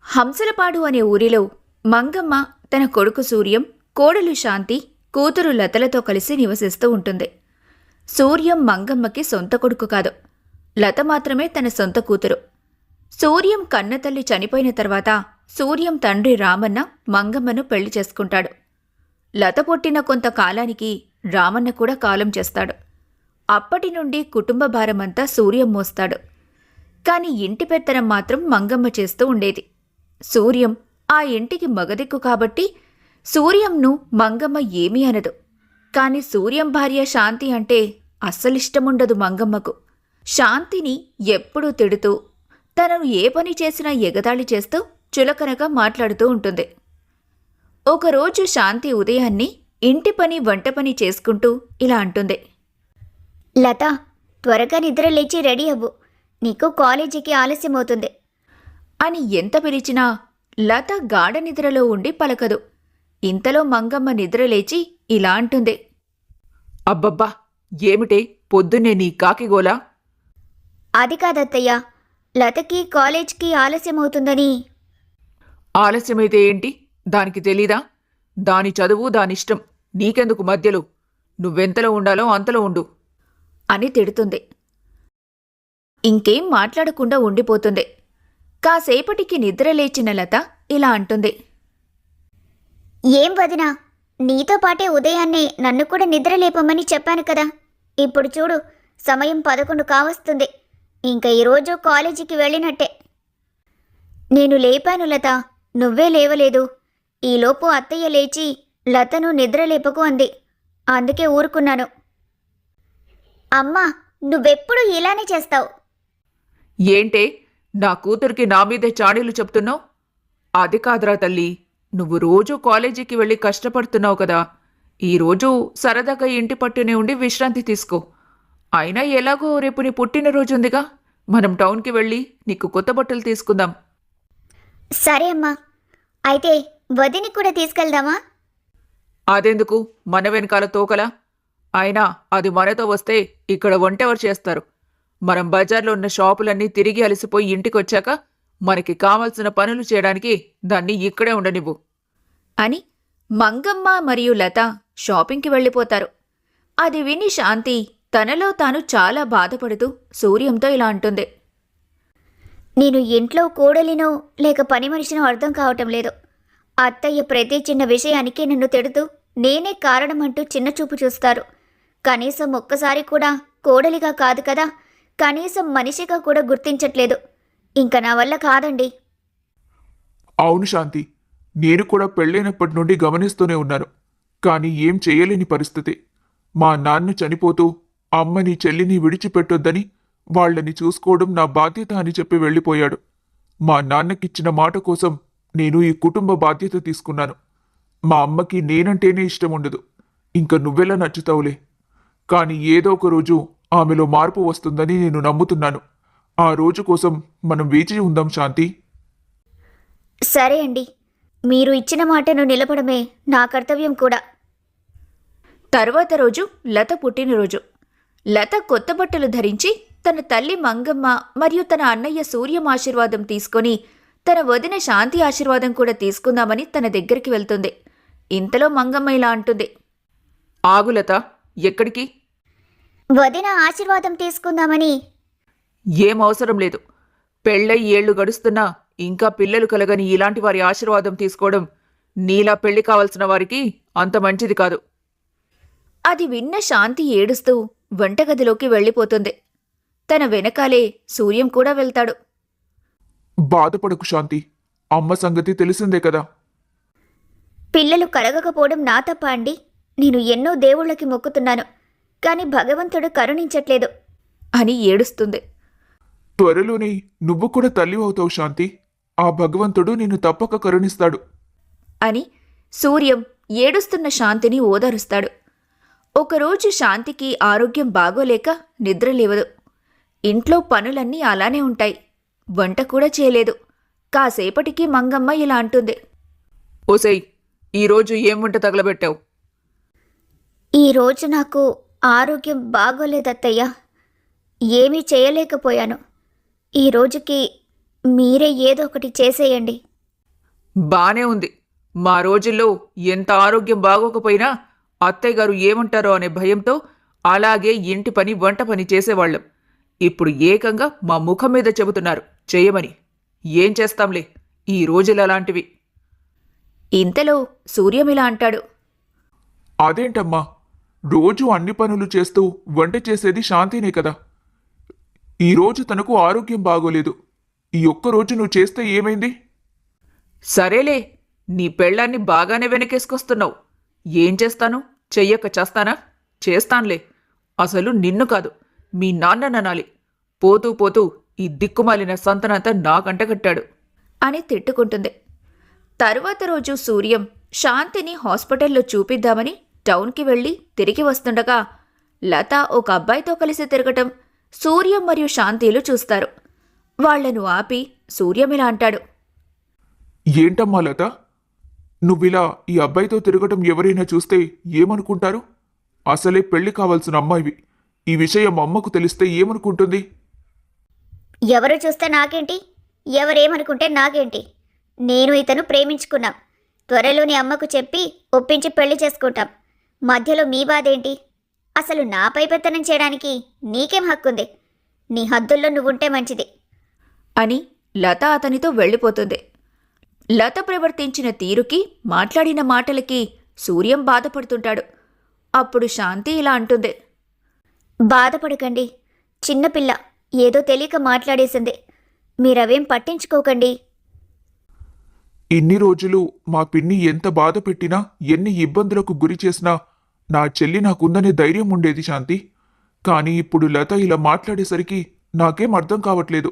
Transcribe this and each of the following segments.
హంసలపాడు అనే ఊరిలో మంగమ్మ తన కొడుకు సూర్యం, కోడలు శాంతి, కూతురు లతలతో కలిసి నివసిస్తూ ఉంటుంది. సూర్యం మంగమ్మకి సొంత కొడుకు కాదు, లత మాత్రమే తన సొంత కూతురు. సూర్యం కన్నతల్లి చనిపోయిన తర్వాత సూర్యం తండ్రి రామన్న మంగమ్మను పెళ్లి చేసుకుంటాడు. లత పుట్టిన కొంతకాలానికి రామన్న కూడా కాలం చేస్తాడు. అప్పటి నుండి కుటుంబ భారమంతా సూర్యం మోస్తాడు. కాని ఇంటి పెత్తనం మాత్రం మంగమ్మ చేస్తూ ఉండేది. సూర్యం ఆ ఇంటికి మగదిక్కు కాబట్టి సూర్యంను మంగమ్మ ఏమీ అనదు. కాని సూర్యం భార్య శాంతి అంటే అస్సలిష్టముండదు మంగమ్మకు. శాంతిని ఎప్పుడూ తిడుతూ, తనను ఏ పని చేసినా ఎగతాళి చేస్తూ చులకనగా మాట్లాడుతూ ఉంటుంది. ఒకరోజు శాంతి ఉదయాన్నే ఇంటి పని, వంట పని చేసుకుంటూ ఇలా అంటుంది. లత, త్వరగా నిద్ర లేచి రెడీ అవ్వు, నీకు కాలేజీకి ఆలస్యమవుతుంది అని ఎంత పిలిచినా లత గాఢ నిద్రలో ఉండి పలకదు. ఇంతలో మంగమ్మ నిద్రలేచి ఇలా అంటుంది. అబ్బబ్బా, ఏమిటే పొద్దున్నే నీ కాకిగోలా? అది కాదత్తయ్య, లతకి కాలేజ్కి ఆలస్యమవుతుందని. ఆలస్యమైతే ఏంటి, దానికి తెలీదా? దాని చదువు దానిష్టం, నీకెందుకు మధ్యలో? నువ్వెంతలో ఉండాలో అంతలో ఉండు అని తిడుతుంది. ఇంకేం మాట్లాడకుండా ఉండిపోతుంది. కాసేపటికి నిద్రలేచిన లత ఇలా అంటుంది. ఏం వదినా, నీతో పాటే ఉదయాన్నే నన్ను కూడా నిద్రలేపమని చెప్పాను కదా. ఇప్పుడు చూడు, సమయం 11 కావస్తుంది. ఇంకా ఈరోజు కాలేజీకి వెళ్ళినట్టే. నేను లేపాను లత, నువ్వే లేవలేదు. ఈలోపు అత్తయ్య లేచి లతను నిద్రలేపకు అంది. అందుకే ఊరుకున్నాను. అమ్మా, నువ్వెప్పుడు ఇలానే చేస్తావు. ఏంటే, నా కూతురికి నా మీదే చాడీలు చెప్తున్నావు? అది కాదురా తల్లి, నువ్వు రోజూ కాలేజీకి వెళ్ళి కష్టపడుతున్నావు కదా. ఈరోజు సరదాగా ఇంటి పట్టునే ఉండి విశ్రాంతి తీసుకో. అయినా ఎలాగో రేపు నీ పుట్టినరోజుందిగా, మనం టౌన్కి వెళ్ళి నీకు కొత్త బట్టలు తీసుకుందాం. సరే అమ్మా, అయితే వదిని కూడా తీసుకెళ్దామా? అదెందుకు, మన వెనకాల తోకలా? అయినా అది మనతో వస్తే ఇక్కడ వంటెవరు చేస్తారు? మనం బజార్లో ఉన్న షాపులన్నీ తిరిగి అలసిపోయి ఇంటికొచ్చాక మనకి కావలసిన పనులు చేయడానికి దాన్ని ఇక్కడే ఉండనివ్వు అని మంగమ్మ మరియు లత షాపింగ్కి వెళ్ళిపోతారు. అది విని శాంతి తనలో తాను చాలా బాధపడుతూ సూర్యంతో ఇలా అంటుంది. నేను ఇంట్లో కోడలినో లేక పని మనిషినో అర్థం కావటం లేదు. అత్తయ్య ప్రతి చిన్న విషయానికి నన్ను తిడుతూ నేనే కారణమంటూ చిన్నచూపు చూస్తారు. కనీసం ఒక్కసారి కూడా కోడలిగా కాదు కదా, కనీసం మనిషిగా కూడా గుర్తించట్లేదు. ఇంకా నా వల్ల కాదండి. అవును శాంతి, నేను కూడా పెళ్ళైనప్పటి నుండి గమనిస్తూనే ఉన్నాను. కానీ ఏం చేయలేని పరిస్థితి. మా నాన్న చనిపోతూ అమ్మని చెల్లిని విడిచిపెట్టొద్దని వాళ్లని చూసుకోవడం నా బాధ్యత అని చెప్పి వెళ్ళిపోయాడు. మా నాన్నకిచ్చిన మాట కోసం నేను ఈ కుటుంబ బాధ్యత తీసుకున్నాను. మా అమ్మకి నేనంటేనే ఇష్టం ఉండదు. ఇంక నువ్వెలా నచ్చుతావులే. కానీ ఏదో ఒక రోజు ఆమెలో మార్పు వస్తుందని నేను నమ్ముతున్నాను. ఆ రోజు కోసం మనం వేచి ఉందాం శాంతి. సరే అండి, మీరు ఇచ్చిన మాటను నిలబడమే నా కర్తవ్యం కూడా. తర్వాత రోజు లత పుట్టినరోజు. లత కొత్త బట్టలు ధరించి తన తల్లి మంగమ్మ మరియు తన అన్నయ్య సూర్యం ఆశీర్వాదం తీసుకొని తన వదిన శాంతి ఆశీర్వాదం కూడా తీసుకుందామని తన దగ్గరికి వెళ్తుంది. ఇంతలో మంగమ్మ ఇలా అంటుంది. ఆగు లత, ఎక్కడికి? వదిన ఆశీర్వాదం తీసుకుందామని. ఏం అవసరం లేదు. పెళ్ళై ఏళ్లు గడుస్తున్నా ఇంకా పిల్లలు కలగని ఇలాంటి వారి ఆశీర్వాదం తీసుకోవడం నీలా పెళ్లి కావాల్సిన వారికి అంత మంచిది కాదు. అది విన్న శాంతి ఏడుస్తూ వంటగదిలోకి వెళ్ళిపోతుంది. తన వెనకాలే సూర్యం కూడా వెళ్తాడు. బాధపడకు శాంతి, అమ్మ సంగతి తెలిసిందే కదా. పిల్లలు కలగకపోవడం నా తప్ప అండి. నేను ఎన్నో దేవుళ్ళకి మొక్కుతున్నాను, కానీ భగవంతుడు కరుణించట్లేదు అని ఏడుస్తుంది. త్వరలోనే నువ్వు కూడా తల్లి అవుతావు శాంతి. ఆ భగవంతుడు నిన్ను తప్పక కరుణిస్తాడు అని సూర్యం ఏడుస్తున్న శాంతిని ఓదారుస్తాడు. ఒకరోజు శాంతికి ఆరోగ్యం బాగోలేక నిద్రలేవదు. ఇంట్లో పనులన్నీ అలానే ఉంటాయి. వంట కూడా చేయలేదు. కాసేపటికి మంగమ్మ ఇలా అంటుంది. ఓసై, ఈరోజు ఏం వంట తగలబెట్టావు? ఈరోజు నాకు ఆరోగ్యం బాగోలేదత్తయ్య, ఏమీ చేయలేకపోయాను. ఈ రోజుకి మీరే ఏదో ఒకటి చేసేయండి. బానే ఉంది. మా రోజుల్లో ఎంత ఆరోగ్యం బాగోకపోయినా అత్తయ్య గారు ఏమంటారో అనే భయంతో అలాగే ఇంటి పని వంట పని చేసేవాళ్ళం. ఇప్పుడు ఏకంగా మా ముఖం మీద చెబుతున్నారు చెయ్యమని. ఏం చేస్తాంలే, ఈ రోజులు అలాంటివి. ఇంతలో సూర్యమిలా అంటాడు. అదేంటమ్మా, రోజు అన్ని పనులు చేస్తూ వంట చేసేది శాంతినే కదా. ఈరోజు తనకు ఆరోగ్యం బాగోలేదు. ఈ ఒక్కరోజు నువ్వు చేస్తే ఏమైంది? సరేలే, నీ పెళ్ళాన్ని బాగానే వెనకేసుకొస్తున్నావు. ఏం చేస్తాను? చెయ్యక చేస్తానా? చేస్తాన్లే. అసలు నిన్ను కాదు, మీ నాన్నననాలి. పోతూ పోతూ ఈ దిక్కుమాలిన సంతనంతా నాకంటగట్టాడు అని తిట్టుకుంటుంది. తరువాత రోజు సూర్యం శాంతిని హాస్పిటల్లో చూపిద్దామని టౌన్కి వెళ్ళి తిరిగి వస్తుండగా లత ఒక అబ్బాయితో కలిసి తిరగటం సూర్యం మరియు శాంతిలు చూస్తారు. వాళ్లను ఆపి సూర్యమిలా అంటాడు. ఏంటమ్మా లత, నువ్విలా ఈ అబ్బాయితో తిరగటం ఎవరైనా చూస్తే ఏమనుకుంటారు? అసలే పెళ్లి కావాల్సిన అమ్మాయివి. ఈ విషయం అమ్మకు తెలిస్తే ఏమనుకుంటుంది? ఎవరు చూస్తే నాకేంటి, ఎవరేమనుకుంటే నాకేంటి? నేను ఇతను ప్రేమించుకున్నాం. త్వరలోని అమ్మకు చెప్పి ఒప్పించి పెళ్లి చేసుకుంటాం. మధ్యలో మీ బాధేంటి? అసలు నాపై పెత్తనం చేయడానికి నీకేం హక్కుంది? నీ హద్దుల్లో నువ్వుంటే మంచిది అని లత అతనితో వెళ్ళిపోతుంది. లత ప్రవర్తించిన తీరుకి మాట్లాడిన మాటలకి సూర్యం బాధపడుతుంటాడు. అప్పుడు శాంతి ఇలా అంటుంది. బాధపడకండి, చిన్నపిల్ల ఏదో తెలియక మాట్లాడేసింది. మీరవేం పట్టించుకోకండి. ఇన్ని రోజులు మా పిన్ని ఎంత బాధ పెట్టినా, ఎన్ని ఇబ్బందులకు గురి చేసినా నా చెల్లి నాకుందనే ధైర్యం ఉండేది శాంతి. కానీ ఇప్పుడు లత ఇలా మాట్లాడేసరికి నాకేం అర్థం కావట్లేదు.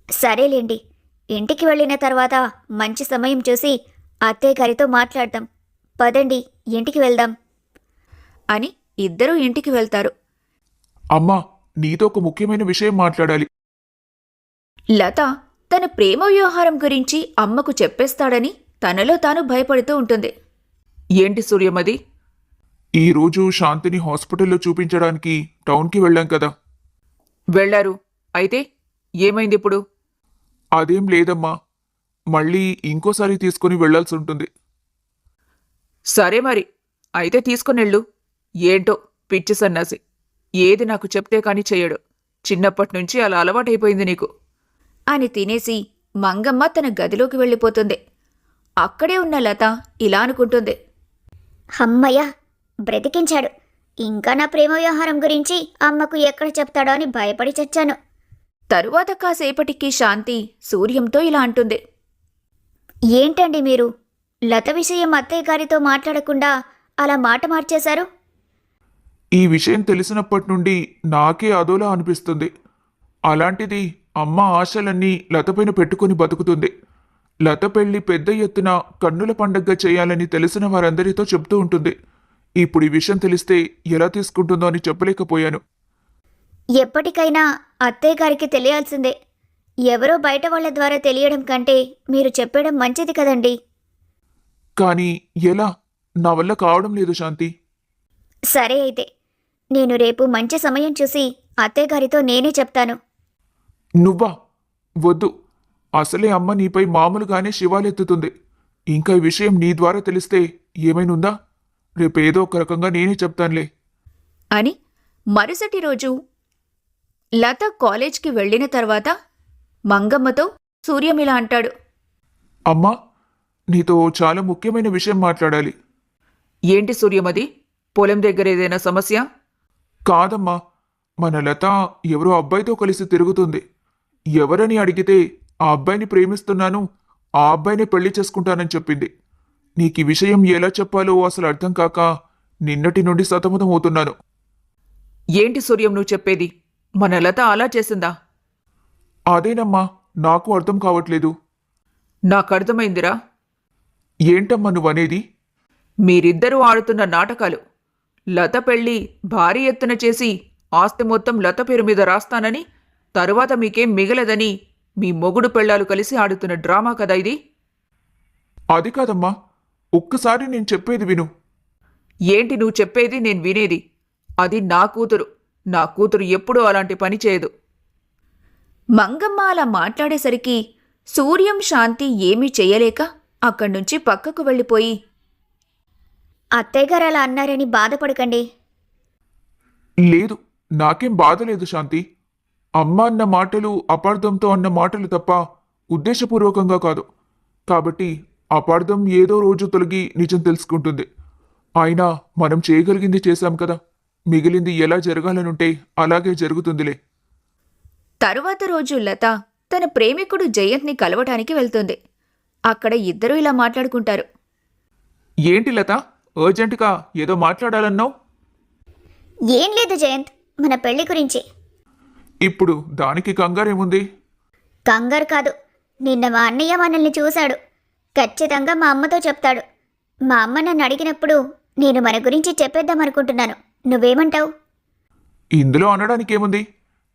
సరేలేండి, ఇంటికి వెళ్ళిన తర్వాత మంచి సమయం చూసి అత్తయ్య గారితో మాట్లాడదాం. పదండి, ఇంటికి వెళ్దాం అని ఇద్దరూ ఇంటికి వెళ్తారు. అమ్మా, నీతో ఒక ముఖ్యమైన విషయం మాట్లాడాలి. లత తన ప్రేమ వ్యవహారం గురించి అమ్మకు చెప్పేస్తాడని తనలో తాను భయపడుతూ ఉంటుంది. ఏంటి సూర్యమది? ఈరోజు శాంతిని హాస్పిటల్లో చూపించడానికి టౌన్కి వెళ్ళాం కదా. వెళ్లారు. అయితే ఏమైంది ఇప్పుడు? అదేం లేదమ్మా, మళ్ళీ ఇంకోసారి తీసుకుని వెళ్లాల్సి ఉంటుంది. సరే మరి, అయితే తీసుకునెళ్ళు. ఏంటో పిచ్చి సన్నాసి, ఏది నాకు చెప్తే కాని చెయ్యడు. చిన్నప్పటినుంచి అలా అలవాటైపోయింది నీకు అని తినేసి మంగమ్మ తన గదిలోకి వెళ్ళిపోతుంది. అక్కడే ఉన్న లత ఇలా అనుకుంటుంది. అమ్మయ్య, బ్రతికించాడు. ఇంకా నా ప్రేమ వ్యవహారం గురించి అమ్మకు ఎక్కడ చెప్తాడో అని భయపడి చచ్చాను. తరువాత కాసేపటికి శాంతి సూర్యంతో ఇలా అంటుంది. ఏంటండి మీరు లత విషయం అత్తయ్య గారితో మాట్లాడకుండా అలా మాట మార్చేశారు? ఈ విషయం తెలిసినప్పటి నుండి నాకే అదోలా అనిపిస్తుంది. అలాంటిది అమ్మ ఆశలన్నీ లతపైన పెట్టుకుని బతుకుతుంది. లత పెళ్లి పెద్ద ఎత్తున కన్నుల పండగగా చేయాలని తెలిసిన వారందరితో చెప్తూ ఉంటుంది. ఇప్పుడు ఈ విషయం తెలిస్తే ఎలా తీసుకుంటుందో అని చెప్పలేకపోయాను. ఎప్పటికైనా అత్తయ్య గారికి తెలియాల్సిందే. ఎవరో బయట వాళ్ళ ద్వారా తెలియడం కంటే మీరు చెప్పడం మంచిది కదండి. కానీ ఎలా? నా వల్ల కావడం లేదు శాంతి. సరే అయితే, నేను రేపు మంచి సమయం చూసి అత్తయ్య గారితో నేనే చెప్తాను. నువ్వా? వద్దు. అసలే అమ్మ నీపై మామూలుగానే శివాలెత్తుతుంది. ఇంకా ఈ విషయం నీ ద్వారా తెలిస్తే ఏమైనుందా? రేపేదో ఒక రకంగా నేనే చెప్తానులే అని మరుసటి రోజు లత కాలేజ్కి వెళ్ళిన తర్వాత మంగమ్మతో సూర్యమిలా అంటాడు. అమ్మా, నీతో చాలా ముఖ్యమైన విషయం మాట్లాడాలి. ఏంటి సూర్యమది? పొలం దగ్గర ఏదైనా సమస్య? కాదమ్మా, మన లత ఎవరో అబ్బాయితో కలిసి తిరుగుతుంది. ఎవరని అడిగితే ఆ అబ్బాయిని ప్రేమిస్తున్నాను, ఆ అబ్బాయిని పెళ్లి చేసుకుంటానని చెప్పింది. నీకు ఈ విషయం ఎలా చెప్పాలో అసలు అర్థం కాక నిన్నటి నుండి సతమతం అవుతున్నాను. ఏంటి సూర్యం నువ్వు చెప్పేది? మన లత అలా చేసిందా? అదేనమ్మా, నాకు అర్థం కావట్లేదు. నాకర్థమైందిరా. ఏంటమ్మా నువ్వనేది? మీరిద్దరూ ఆడుతున్న నాటకాలు. లత పెళ్లి భారీ ఎత్తున చేసి ఆస్తి మొత్తం లత పేరు మీద రాస్తానని, తరువాత మీకేం మిగలదని మీ మొగుడు పెళ్లాలు కలిసి ఆడుతున్న డ్రామా కదా ఇది? అది కాదమ్మా, ఒక్కసారి నేను చెప్పేది విను. ఏంటి నువ్వు చెప్పేది నేను వినేది? అది నా కూతురు. నా కూతురు ఎప్పుడూ అలాంటి పని చేయదు. మంగమ్మ అలా మాట్లాడేసరికి సూర్యం శాంతి ఏమీ చెయ్యలేక అక్కడ్నుంచి పక్కకు వెళ్ళిపోయి అత్తయ్య గారు అలా అన్నారని బాధపడకండి. లేదు, నాకేం బాధ లేదు శాంతి. అమ్మ అన్న మాటలు అపార్థంతో అన్న మాటలు తప్ప ఉద్దేశపూర్వకంగా కాదు. కాబట్టి అపార్థం ఏదో రోజు తొలగి నిజం తెలుసుకుంటుంది. అయినా మనం చేయగలిగింది చేశాం కదా. మిగిలింది ఎలా జరగాలనుంటే అలాగే జరుగుతుందిలే. తరువాత రోజు లత తన ప్రేమికుడు జయంత్ని కలవటానికి వెళ్తుంది. అక్కడ ఇద్దరూ ఇలా మాట్లాడుకుంటారు. ఏంటి లత, అర్జెంటుగా ఏదో మాట్లాడాలన్నావు? ఏం లేదు జయంత్, మన పెళ్లి గురించి. ఇప్పుడు దానికి కంగారేముంది? కంగారు కాదు, నిన్న మా అన్నయ్య మనల్ని చూశాడు. ఖచ్చితంగా మా అమ్మతో చెప్తాడు. మా అమ్మ నన్ను అడిగినప్పుడు నేను మన గురించి చెప్పేద్దామనుకుంటున్నాను. నువ్వేమంటావు? ఇందులో అనడానికేముంది?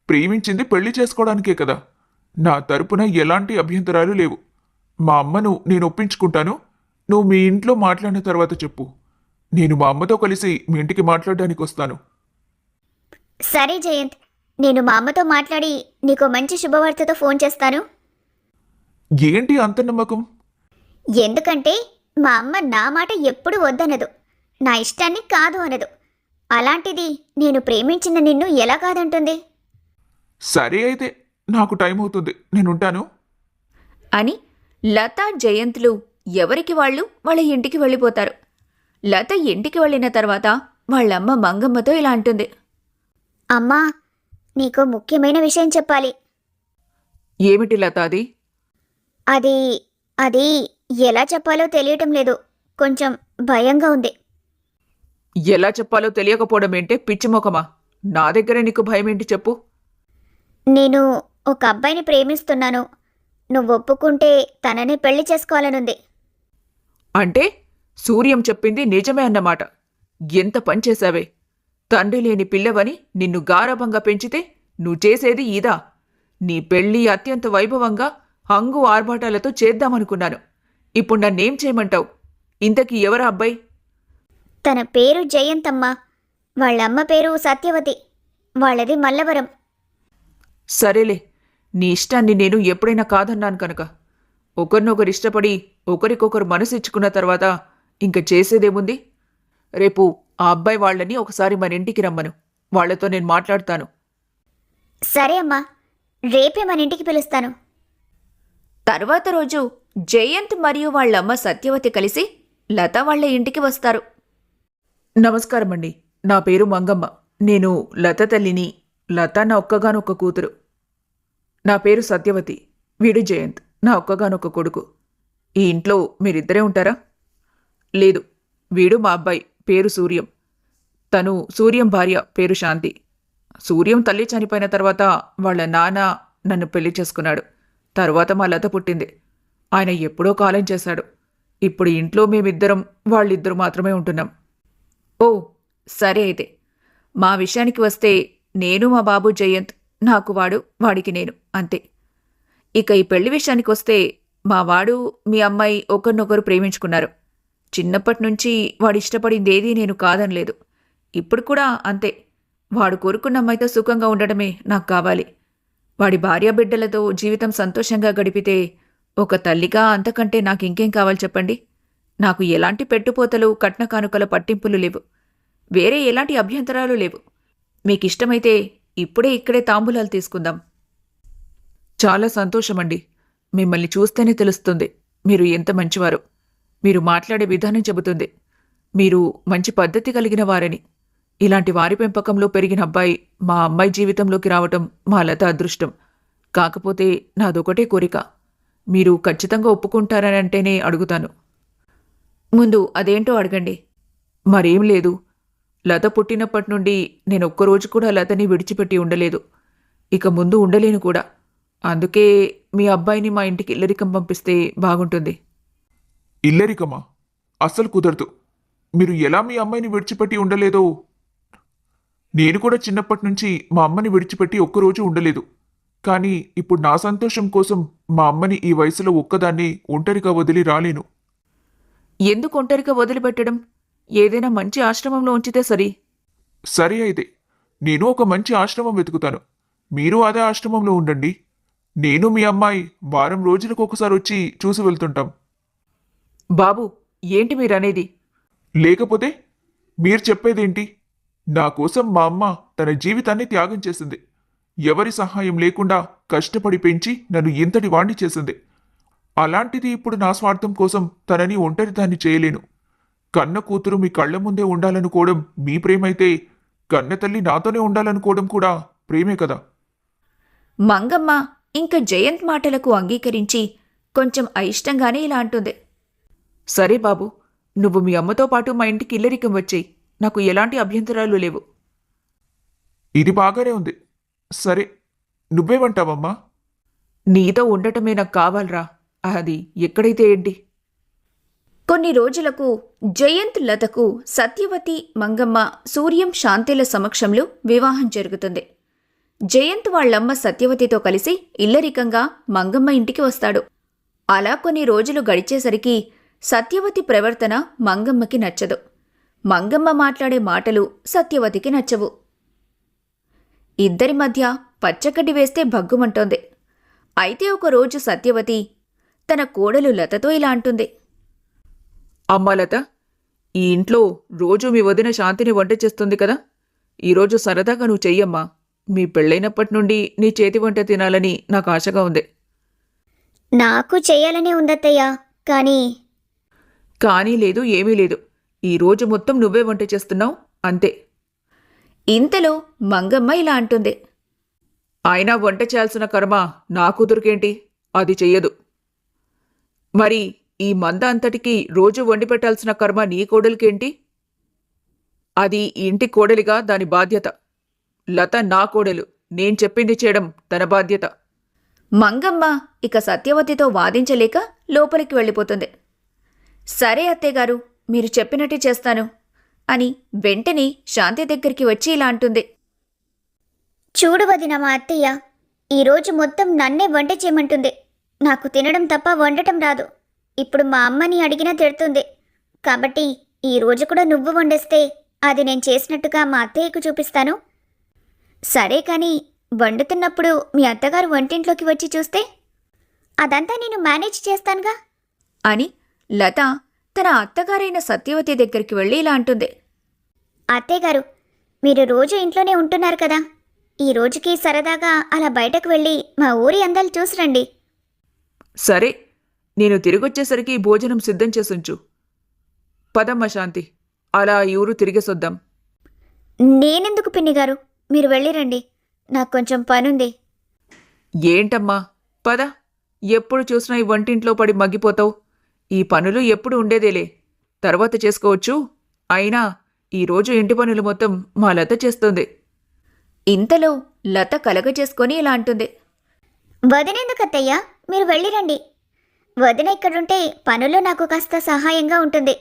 ప్రేమించింది పెళ్లి చేసుకోవడానికే కదా. నా తరపున ఎలాంటి అభ్యంతరాలు లేవు. మా అమ్మను నేను ఒప్పించుకుంటాను. నువ్వు మీ ఇంట్లో మాట్లాడిన తర్వాత చెప్పు. నేను మా అమ్మతో కలిసి మీ ఇంటికి మాట్లాడడానికి వస్తాను. సరే జయంత్, నేను మా అమ్మతో మాట్లాడి నీకు మంచి శుభవార్తతో ఫోన్ చేస్తాను. ఏంటి అంత నమ్మకం? ఎందుకంటే మా అమ్మ నా మాట ఎప్పుడు వద్దనదు, నా ఇష్టాన్ని కాదు అనదు. అలాంటిది నేను ప్రేమించిన నిన్ను ఎలా కాదంటుంది? సరే అయితే, నాకు టైం అవుతుంది, నేనుంటాను. అని లత జయంత్లు ఎవరికి వాళ్ళు వాళ్ళ ఇంటికి వెళ్ళిపోతారు. లత ఇంటికి వెళ్ళిన తర్వాత వాళ్ళమ్మ మంగమ్మతో ఇలా అంటుంది. అమ్మా, నీకు ముఖ్యమైన విషయం చెప్పాలి. ఏమిటి లత అది? అది అది ఎలా చెప్పాలో తెలియటం లేదు. కొంచెం భయంగా ఉంది. ఎలా చెప్పాలో తెలియకపోవడం ఏంటే పిచ్చిమొఖమా? నా దగ్గరే నీకు భయం ఏంటి చెప్పు. నేను ఒక అబ్బాయిని ప్రేమిస్తున్నాను. నువ్వు ఒప్పుకుంటే తనని పెళ్లి చేసుకోవాలనుంది. అంటే సూర్యం చెప్పింది నిజమే అన్నమాట. ఎంత పనిచేశావే! తండ్రి లేని పిల్లవని నిన్ను గారాభంగా పెంచితే నువ్వు చేసేది ఇదా? నీ పెళ్ళి అత్యంత వైభవంగా హంగు ఆర్భాటాలతో చేద్దామనుకున్నాను. ఇప్పుడు నన్నేం చేయమంటావు? ఇంతకీ ఎవరా అబ్బాయి? తన పేరు జయంతమ్మ. వాళ్ళమ్మ పేరు సత్యవతి. వాళ్ళది మల్లవరం. సరేలే, నీ ఇష్టాన్ని నేను ఎప్పుడైనా కాదన్నాను కనుక. ఒకరినొకరు ఇష్టపడి ఒకరికొకరు మనసిచ్చుకున్న తర్వాత ఇంక చేసేదేముంది? రేపు ఆ అబ్బాయి వాళ్ళని ఒకసారి మన ఇంటికి రమ్మను. వాళ్లతో నేను మాట్లాడతాను. సరే అమ్మా, రేపే మన ఇంటికి పిలుస్తాను. తర్వాత రోజు జయంత్ మరియు వాళ్ళమ్మ సత్యవతి కలిసి లత వాళ్ళ ఇంటికి వస్తారు. నమస్కారమండి, నా పేరు మంగమ్మ. నేను లత తల్లిని. లత నా ఒక్కగానొక్క కూతురు. నా పేరు సత్యవతి. వీడు జయంత్, నా ఒక్కగానొక్క కొడుకు. ఈ ఇంట్లో మీరిద్దరే ఉంటారా? లేదు, వీడు మా అబ్బాయి, పేరు సూర్యం. తను సూర్యం భార్య, పేరు శాంతి. సూర్యం తల్లి చనిపోయిన తర్వాత వాళ్ళ నాన్న నన్ను పెళ్లి చేసుకున్నాడు. తర్వాత మా లత పుట్టింది. ఆయన ఎప్పుడో కాలం చేశాడు. ఇప్పుడు ఇంట్లో మేమిద్దరం, వాళ్ళిద్దరు మాత్రమే ఉంటున్నాం. ఓ సరే అయితే, మా విషయానికి వస్తే నేను మా బాబు జయంత్, నాకు వాడు, వాడికి నేను, అంతే. ఇక ఈ పెళ్లి విషయానికి వస్తే మా వాడు మీ అమ్మాయి ఒకరినొకరు ప్రేమించుకున్నారు. చిన్నప్పటి నుంచి వాడు ఇష్టపడిందేదీ నేను కాదనలేదు. ఇప్పుడు కూడా అంతే. వాడు కోరుకున్న అమ్మాయితో సుఖంగా ఉండడమే నాకు కావాలి. వాడి భార్యాబిడ్డలతో జీవితం సంతోషంగా గడిపితే ఒక తల్లిగా అంతకంటే నాకు ఇంకేం కావాలి చెప్పండి. నాకు ఎలాంటి పెట్టుపోతలు, కట్న కానుకల పట్టింపులు లేవు. వేరే ఎలాంటి అభ్యంతరాలు లేవు. మీకిష్టమైతే ఇప్పుడే ఇక్కడే తాంబూలాలు తీసుకుందాం. చాలా సంతోషమండి. మిమ్మల్ని చూస్తేనే తెలుస్తుంది మీరు ఎంత మంచివారు. మీరు మాట్లాడే విధానం చెబుతుంది మీరు మంచి పద్ధతి కలిగిన వారని. ఇలాంటి వారి పెంపకంలో పెరిగిన అబ్బాయి మా అమ్మాయి జీవితంలోకి రావటం మా లత అదృష్టం. కాకపోతే నాదొకటే కోరిక, మీరు ఖచ్చితంగా ఒప్పుకుంటారని అంటేనే అడుగుతాను. ముందు అదేంటో అడగండి. మరేం లేదు. లత పుట్టినప్పటి నుండి నేను ఒక్కరోజు కూడా లతని విడిచిపెట్టి ఉండలేదు. ఇక ముందు ఉండలేను కూడా. అందుకే మీ అబ్బాయిని మా ఇంటికి ఇల్లరికం పంపిస్తే బాగుంటుంది. ఇల్లరికమా? అస్సలు కుదరదు. మీరు ఎలా మీ అమ్మాయిని విడిచిపెట్టి ఉండలేదో? నేను కూడా చిన్నప్పటి నుంచి మా అమ్మని విడిచిపెట్టి ఒక్కరోజు ఉండలేదు. కానీ ఇప్పుడు నా సంతోషం కోసం మా అమ్మని ఈ వయసులో ఒక్కదాన్ని ఒంటరిగా వదిలి రాలేను. ఎందుకు ఒంటరిగా వదిలిపెట్టడం? ఏదైనా మంచి ఆశ్రమంలో ఉంచితే సరి. సరే అయితే, నేను ఒక మంచి ఆశ్రమం వెతుకుతాను. మీరు అదే ఆశ్రమంలో ఉండండి. నేను మీ అమ్మాయి వారం రోజులకు ఒకసారి వచ్చి చూసి వెళ్తుంటాం. బాబు, ఏంటి మీరనేది? లేకపోతే మీరు చెప్పేదేంటి? నా కోసం మా అమ్మ తన జీవితాన్ని త్యాగం చేసింది. ఎవరి సహాయం లేకుండా కష్టపడి పెంచి నన్ను ఇంతటి వాణ్ణి చేసింది. అలాంటిది ఇప్పుడు నా స్వార్థం కోసం తనని ఒంటరిదాన్ని చేయలేను. కన్న కూతురు మీ కళ్ళ ముందే ఉండాలనుకోవడం మీ ప్రేమైతే కన్న తల్లి నాతోనే ఉండాలనుకోవడం కూడా ప్రేమే కదా. మంగమ్మ ఇంక జయంత్ మాటలకు అంగీకరించి కొంచెం అయిష్టంగానే ఇలా అంటుంది. సరే బాబు, నువ్వు మీ అమ్మతో పాటు మా ఇంటికి ఇల్లరికం వచ్చేయి. నాకు ఎలాంటి అభ్యంతరాలు లేవు. ఇది బాగానే ఉంది. సరే, నువ్వేమంటావమ్మా? నీతో ఉండటమే నాకు కావాలరా. అది ఎక్కడైతే ఏంటి? కొన్ని రోజులకు జయంత్ లతకు సత్యవతి, మంగమ్మ, సూర్యం, శాంతిల సమక్షంలో వివాహం జరుగుతుంది. జయంత్ వాళ్ళమ్మ సత్యవతితో కలిసి ఇల్లరికంగా మంగమ్మ ఇంటికి వస్తాడు. అలా కొన్ని రోజులు గడిచేసరికి సత్యవతి ప్రవర్తన మంగమ్మకి నచ్చదు. మంగమ్మ మాట్లాడే మాటలు సత్యవతికి నచ్చవు. ఇద్దరి మధ్య పచ్చకడ్డి వేస్తే భగ్గుమంటోంది. అయితే ఒకరోజు సత్యవతి తన కోడలు లతతో ఇలా అంటుంది. అమ్మా లత, ఈ ఇంట్లో రోజూ మీ వదిన శాంతిని వంట చేస్తుంది కదా. ఈరోజు సరదాగా నువ్వు చెయ్యమ్మా. మీ పెళ్ళైనప్పటి నుండి నీ చేతి వంట తినాలని నాకు ఆశగా ఉంది. నాకు చేయాలనే ఉందత్తయ్యా, కానీ లేదు, ఏమీ లేదు. ఈ రోజు మొత్తం నువ్వే వంట చేస్తున్నావు, అంతే. ఇంతలో మంగమ్మ ఇలా అంటుంది. అయినా వంట చేయాల్సిన కర్మ నా కూతురుకేంటి? అది చెయ్యదు. మరి ఈ మంద అంతటికీ రోజు వండి పెట్టాల్సిన కర్మ నీ కోడలికేంటి? అది ఈ ఇంటి కోడలిగా దాని బాధ్యత. లత నా కోడలు, నేను చెప్పింది చేయడం తన బాధ్యత. మంగమ్మ ఇక సత్యవతితో వాదించలేక లోపలికి వెళ్ళిపోతుంది. సరే అత్తయ్యగారు, మీరు చెప్పినట్టు చేస్తాను అని వెంటనే శాంతి దగ్గరికి వచ్చి ఇలా అంటుంది. చూడు వదిన, మా అత్తయ్య ఈరోజు మొత్తం నన్నే వంట చేయమంటుంది. నాకు తినడం తప్ప వండటం రాదు. ఇప్పుడు మా అమ్మని అడిగినా తిడుతుంది. కాబట్టి ఈరోజు కూడా నువ్వు వండేస్తే అది నేను చేసినట్టుగా మా అత్తయ్యకు చూపిస్తాను. సరే, కానీ వండుతున్నప్పుడు మీ అత్తగారు వంటింట్లోకి వచ్చి చూస్తే అదంతా నేను మేనేజ్ చేస్తానుగా అని లత తన అత్తగారైన సత్యవతి దగ్గరికి వెళ్ళి ఇలా అంటుంది. అత్తయ్యగారు, మీరు రోజు ఇంట్లోనే ఉంటున్నారు కదా, ఈ రోజుకి సరదాగా అలా బయటకు వెళ్ళి మా ఊరి అందాలు చూసిరండి. సరే, నేను తిరిగొచ్చేసరికి భోజనం సిద్ధం చేసుంచు. పదమ్మ శాంతి, అలా ఈ ఊరు తిరిగేసొద్దాం. నేనెందుకు పిన్నిగారు, మీరు వెళ్ళిరండి, నాకు కొంచెం పనుంది. ఏంటమ్మా, పద. ఎప్పుడు చూసినా ఈ వంటింట్లో పడి మగ్గిపోతావు. ఈ పనులు ఎప్పుడు ఉండేదేలే, తర్వాత చేసుకోవచ్చు. అయినా ఈరోజు ఇంటి పనులు మొత్తం మా లత చేస్తుంది. ఇంతలో లత కలగజేసుకొని ఇలా అంటుంది. వదినెందుకత్తయ్యా, మీరు వెళ్ళిరండి. వదిన ఇక్కడుంటే పనుల్లో నాకు కాస్త సహాయంగా ఉంటుంది.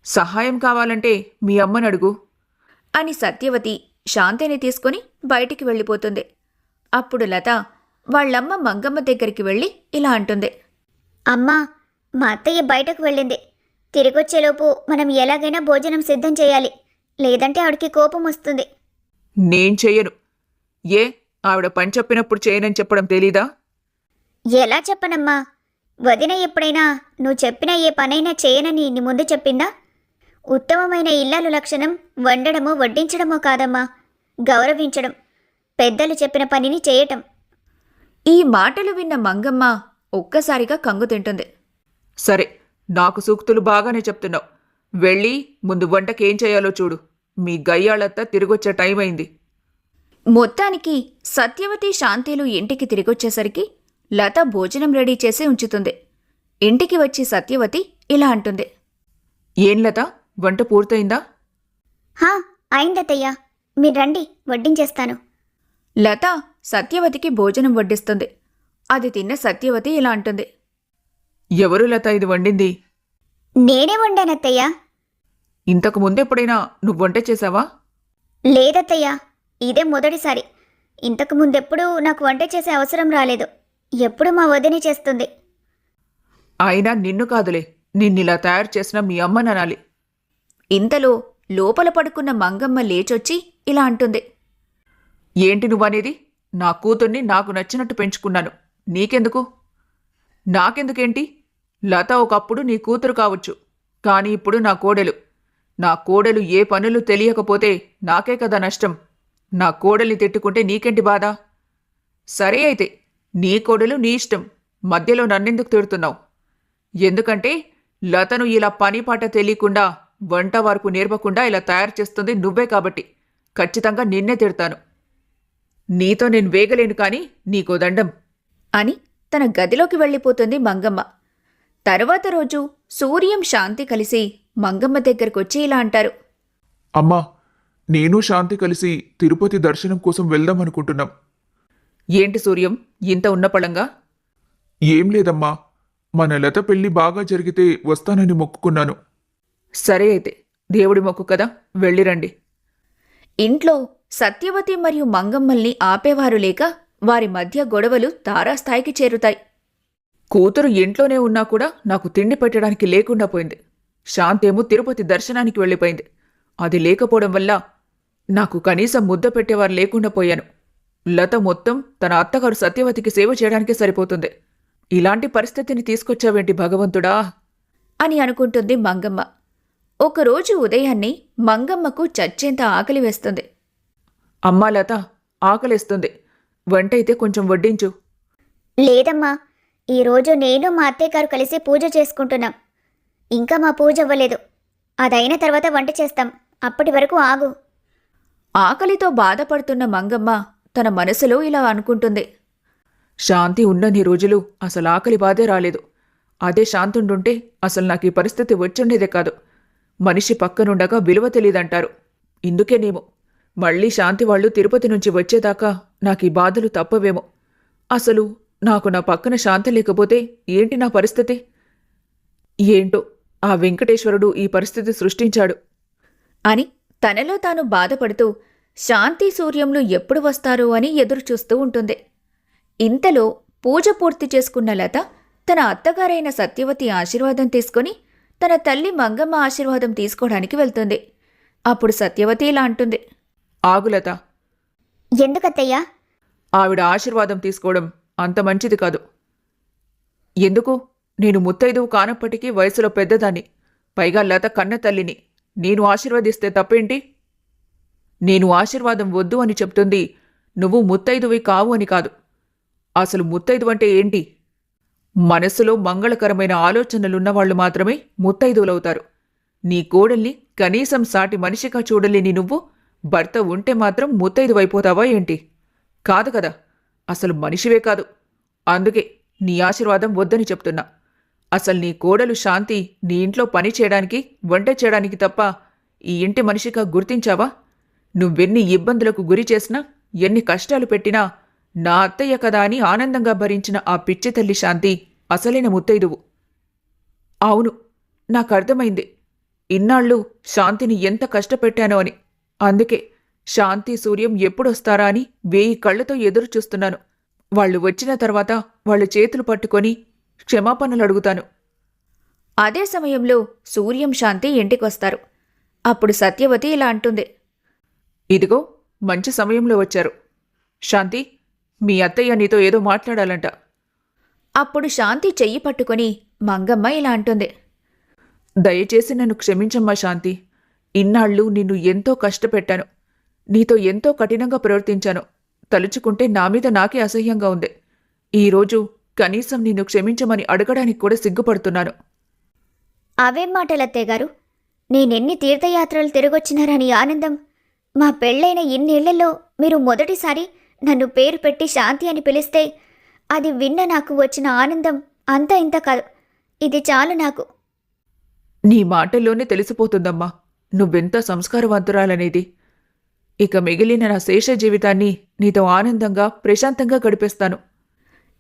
సహాయం కావాలంటే మీ అమ్మని అడుగు అని సత్యవతి శాంతిని తీసుకుని బయటికి వెళ్ళిపోతుంది. అప్పుడు లత వాళ్ళమ్మ మంగమ్మ దగ్గరికి వెళ్ళి ఇలా అంటుంది. అమ్మా, మా అత్తయ్య బయటకు వెళ్ళింది. తిరిగొచ్చేలోపు మనం ఎలాగైనా భోజనం సిద్ధం చేయాలి, లేదంటే ఆవిడకి కోపం వస్తుంది. నేను చెయ్యను. ఏ, ఆవిడ పని చెప్పినప్పుడు చేయనని చెప్పడం తెలీదా? ఎలా చెప్పనమ్మా? వదిన ఎప్పుడైనా నువ్వు చెప్పిన ఏ పనైనా చేయనని నీ ముందు చెప్పిందా? ఉత్తమమైన ఇల్లాలు లక్షణం వండడమో వడ్డించడమో కాదమ్మా, గౌరవించడం, పెద్దలు చెప్పిన పనిని చేయటం. ఈ మాటలు విన్న మంగమ్మ ఒక్కసారిగా కంగు తింటుంది. సరే, నాకు సూక్తులు బాగానే చెప్తున్నావు. వెళ్ళి ముందు వంటకేం చేయాలో చూడు. మీ గయ్యాళత్త తిరిగొచ్చే టైం అయింది. మొత్తానికి సత్యవతి శాంతిలు ఇంటికి తిరిగొచ్చేసరికి లత భోజనం రెడీ చేసి ఉంచుతుంది. ఇంటికి వచ్చి సత్యవతి ఇలా అంటుంది. ఏం లత, వంట పూర్తయిందా? హా, అయిందత్తయ్యా, మీరు రండి, వడ్డించేస్తాను. లత సత్యవతికి భోజనం వడ్డిస్తుంది. అది తిన్న సత్యవతి ఇలా అంటుంది. ఎవరు లత ఇది వండింది? నేనే వండానత్తయ్యా. ఇంతకు ముందెప్పుడైనా నువ్వు వంట చేశావా? లేదత్తయ్యా, ఇదే మొదటిసారి. ఇంతకు ముందెప్పుడూ నాకు వంట చేసే అవసరం రాలేదు. ఎప్పుడు మా వదినే చేస్తుంది. అయినా నిన్ను కాదులే, నిన్నిలా తయారు చేసిన మీ అమ్మననాలి. ఇంతలో లోపల పడుకున్న మంగమ్మ లేచొచ్చి ఇలా అంటుంది. ఏంటి నువ్వనేది? నా కూతుర్ని నాకు నచ్చినట్టు పెంచుకున్నాను. నీకెందుకు? నాకెందుకేంటి? లత ఒకప్పుడు నీ కూతురు కావచ్చు, కానీ ఇప్పుడు నా కోడలు. నా కోడలు ఏ పనులు తెలియకపోతే నాకే కదా నష్టం. నా కోడల్ని తిట్టుకుంటే నీకేంటి బాధ? సరే అయితే, నీ కోడలు నీ ఇష్టం. మధ్యలో నన్నెందుకు తిడుతున్నావు? ఎందుకంటే లతను ఇలా పనిపాట తెలియకుండా, వంట వరకు నేర్పకుండా ఇలా తయారు చేస్తుంది నువ్వే కాబట్టి ఖచ్చితంగా నిన్నే తిడతాను. నీతో నేను వేగలేను కానీ నీకో దండం అని తన గదిలోకి వెళ్ళిపోతుంది మంగమ్మ. తరువాత రోజు సూర్యం శాంతి కలిసి మంగమ్మ దగ్గరకొచ్చి ఇలా అంటారు. అమ్మా, నేను శాంతి కలిసి తిరుపతి దర్శనం కోసం వెళ్దాం అనుకుంటున్నాం. ఏంటి సూర్యం, ఇంత ఉన్నపళంగా? ఏం లేదమ్మా, మన లత పెళ్లి బాగా జరిగితే వస్తానని మొక్కుకున్నాను. సరే అయితే, దేవుడి మొక్కు కదా, వెళ్ళిరండి. ఇంట్లో సత్యవతి మరియు మంగమ్మల్ని ఆపేవారు లేక వారి మధ్య గొడవలు తారాస్థాయికి చేరుతాయి. కూతురు ఇంట్లోనే ఉన్నా కూడా నాకు తిండి పెట్టడానికి లేకుండా పోయింది. శాంతేమో తిరుపతి దర్శనానికి వెళ్ళిపోయింది. అది లేకపోవడం వల్ల నాకు కనీసం ముద్ద పెట్టేవారు లేకుండా పోయాను. లత మొత్తం తన అత్తగారు సత్యవతికి సేవ చేయడానికే సరిపోతుంది. ఇలాంటి పరిస్థితిని తీసుకొచ్చావేంటి భగవంతుడా అని అనుకుంటుంది మంగమ్మ. ఒకరోజు ఉదయాన్నే మంగమ్మకు చచ్చేంత ఆకలి వేస్తుంది. అమ్మా లత, ఆకలేస్తుంది, వంటైతే కొంచెం వడ్డించు. లేదమ్మా, ఈరోజు నేను మా అత్తయ్య గారు కలిసి పూజ చేసుకుంటున్నాం. ఇంకా మా పూజ అవ్వలేదు. అదైన తర్వాత వంట చేస్తాం. అప్పటి వరకు ఆగు. ఆకలితో బాధపడుతున్న మంగమ్మ తన మనసులో ఇలా అనుకుంటుంది. శాంతి ఉన్నన్ని రోజులు అసలు ఆకలి బాధే రాలేదు. అదే శాంతుండుంటే అసలు నాకు ఈ పరిస్థితి వచ్చుండేదే కాదు. మనిషి పక్కనుండగా విలువ తెలీదంటారు. ఇందుకేనేమో మళ్ళీ శాంతి వాళ్ళు తిరుపతి నుంచి వచ్చేదాకా నాకు ఈ బాధలు తప్పవేమో. అసలు నాకు నా పక్కన శాంతి లేకపోతే ఏంటి నా పరిస్థితి? ఏంటో ఆ వెంకటేశ్వరుడు ఈ పరిస్థితి సృష్టించాడు అని తనలో తాను బాధపడుతూ శాంతి సూర్యంలు ఎప్పుడు వస్తారో అని ఎదురుచూస్తూ ఉంటుంది. ఇంతలో పూజ పూర్తి చేసుకున్న లత తన అత్తగారైన సత్యవతి ఆశీర్వాదం తీసుకుని తన తల్లి మంగమ్మ ఆశీర్వాదం తీసుకోవడానికి వెళ్తుంది. అప్పుడు సత్యవతి ఇలా అంటుంది. ఆగులత, ఎందుకత్తయ్యా? ఆవిడ ఆశీర్వాదం తీసుకోవడం అంత మంచిది కాదు. ఎందుకు? నేను ముత్తైదువు కానప్పటికీ వయసులో పెద్దదాన్ని, పైగా లత కన్న తల్లిని. నేను ఆశీర్వదిస్తే తప్పేంటి? నేను ఆశీర్వాదం వద్దు అని చెప్తుంది నువ్వు ముత్తైదువి కావు అని కాదు. అసలు ముత్తైదు అంటే ఏంటి? మనసులో మంగళకరమైన ఆలోచనలున్నవాళ్లు మాత్రమే ముత్తైదువులవుతారు. నీ కోడల్ని కనీసం సాటి మనిషిగా చూడలేని నువ్వు భర్త ఉంటే మాత్రం ముత్తైదువైపోతావా ఏంటి? కాదు కదా, అసలు మనిషివే కాదు. అందుకే నీ ఆశీర్వాదం వద్దని చెప్తున్నా. అసలు నీ కోడలు శాంతి నీ ఇంట్లో పని చేయడానికి, వంట చేయడానికి తప్ప ఈ ఇంటి మనిషిగా గుర్తించావా? నువ్వెన్ని ఇబ్బందులకు గురి చేసినా, ఎన్ని కష్టాలు పెట్టినా నా అత్తయ్య కదా అని ఆనందంగా భరించిన ఆ పిచ్చి తల్లి శాంతి అసలైన ముత్తైదువు. అవును, నాకర్థమైంది ఇన్నాళ్ళు శాంతిని ఎంత కష్టపెట్టానో అని. అందుకే శాంతి సూర్యం ఎప్పుడొస్తారా అని 1000 కళ్లతో ఎదురు చూస్తున్నాను. వాళ్ళు వచ్చిన తర్వాత వాళ్ళ చేతులు పట్టుకొని క్షమాపణలు అడుగుతాను. అదే సమయంలో సూర్యం శాంతి ఇంటికొస్తారు. అప్పుడు సత్యవతి ఇలా అంటుంది. ఇదిగో మంచి సమయంలో వచ్చారు. శాంతి, మీ అత్తయ్య నీతో ఏదో మాట్లాడాలంట. అప్పుడు శాంతి చెయ్యి పట్టుకొని మంగమ్మ ఇలా అంటుంది. దయచేసి నన్ను క్షమించమ్మా శాంతి. ఇన్నాళ్ళు నిన్ను ఎంతో కష్టపెట్టాను. నీతో ఎంతో కఠినంగా ప్రవర్తించాను. తలుచుకుంటే నా మీద నాకే అసహ్యంగా ఉంది. ఈరోజు కనీసం నిన్ను క్షమించమని అడగడానికి కూడా సిగ్గుపడుతున్నాను. అవేం మాటలత్తయ్య గారు? నేనెన్ని తీర్థయాత్రలు తిరగొచ్చినారని ఆనందం. మా పెళ్ళైన ఇన్నేళ్లలో మీరు మొదటిసారి నన్ను పేరు పెట్టి శాంతి అని పిలిస్తే అది విన్న నాకు వచ్చిన ఆనందం అంతా ఇంత కాదు. ఇది చాలు నాకు. నీ మాటల్లోనే తెలిసిపోతుందమ్మా నువ్వెంత సంస్కారవంతురాలనేది. ఇక మిగిలిన నా శేష జీవితాన్ని నీతో ఆనందంగా, ప్రశాంతంగా గడిపేస్తాను.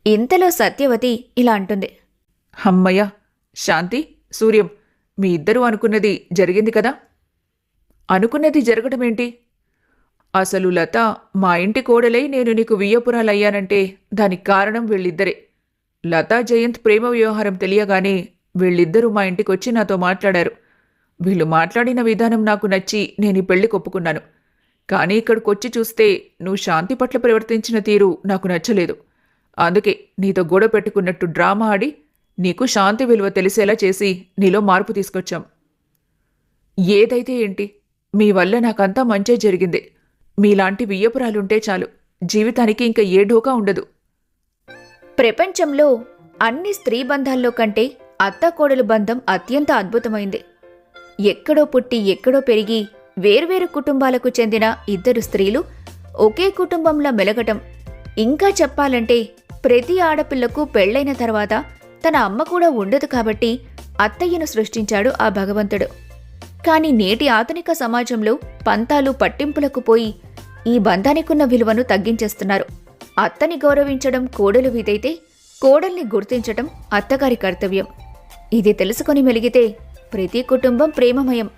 ఇంతలో సత్యవతి ఇలా అంటుంది. హమ్మయ్య, శాంతి, సూర్యం, మీ ఇద్దరూ అనుకున్నది జరిగింది కదా? అనుకున్నది జరగడమేంటి? అసలు లత మా ఇంటి కోడలై నేను నీకు వియ్యపురాలయ్యానంటే దానికి కారణం వీళ్ళిద్దరే. లతా జయంత్ ప్రేమ వ్యవహారం తెలియగానే వీళ్ళిద్దరూ మా ఇంటికొచ్చి నాతో మాట్లాడారు. వీళ్ళు మాట్లాడిన విధానం నాకు నచ్చి నేను ఈ పెళ్లికి ఒప్పుకున్నాను. కానీ ఇక్కడికొచ్చి చూస్తే నువ్వు శాంతి పట్ల ప్రవర్తించిన తీరు నాకు నచ్చలేదు. అందుకే నీతో గొడవ పెట్టుకున్నట్టు డ్రామా ఆడి నీకు శాంతి విలువ తెలిసేలా చేసి నీలో మార్పు తీసుకొచ్చాం. ఏదైతే ఏంటి, మీ వల్ల నాకంతా మంచే జరిగింది. మీలాంటి వియ్యపురాలుంటే చాలు, జీవితానికి ఇంకా ఏ ఢోకా ఉండదు. ప్రపంచంలో అన్ని స్త్రీ బంధాల్లో కంటే అత్తాకోడలు బంధం అత్యంత అద్భుతమైంది. ఎక్కడో పుట్టి ఎక్కడో పెరిగి వేర్వేరు కుటుంబాలకు చెందిన ఇద్దరు స్త్రీలు ఒకే కుటుంబంలో మెలగటం. ఇంకా చెప్పాలంటే ప్రతి ఆడపిల్లకు పెళ్లైన తర్వాత తన అమ్మ కూడా ఉండదు కాబట్టి అత్తయ్యను సృష్టించాడు ఆ భగవంతుడు. కాని నేటి ఆధునిక సమాజంలో పంతాలు పట్టింపులకు పోయి ఈ బంధానికున్న విలువను తగ్గించేస్తున్నారు. అత్తని గౌరవించడం కోడలు విధైతే కోడల్ని గుర్తించటం అత్తగారి కర్తవ్యం. ఇది తెలుసుకొని మెలిగితే ప్రతి కుటుంబం ప్రేమమయం.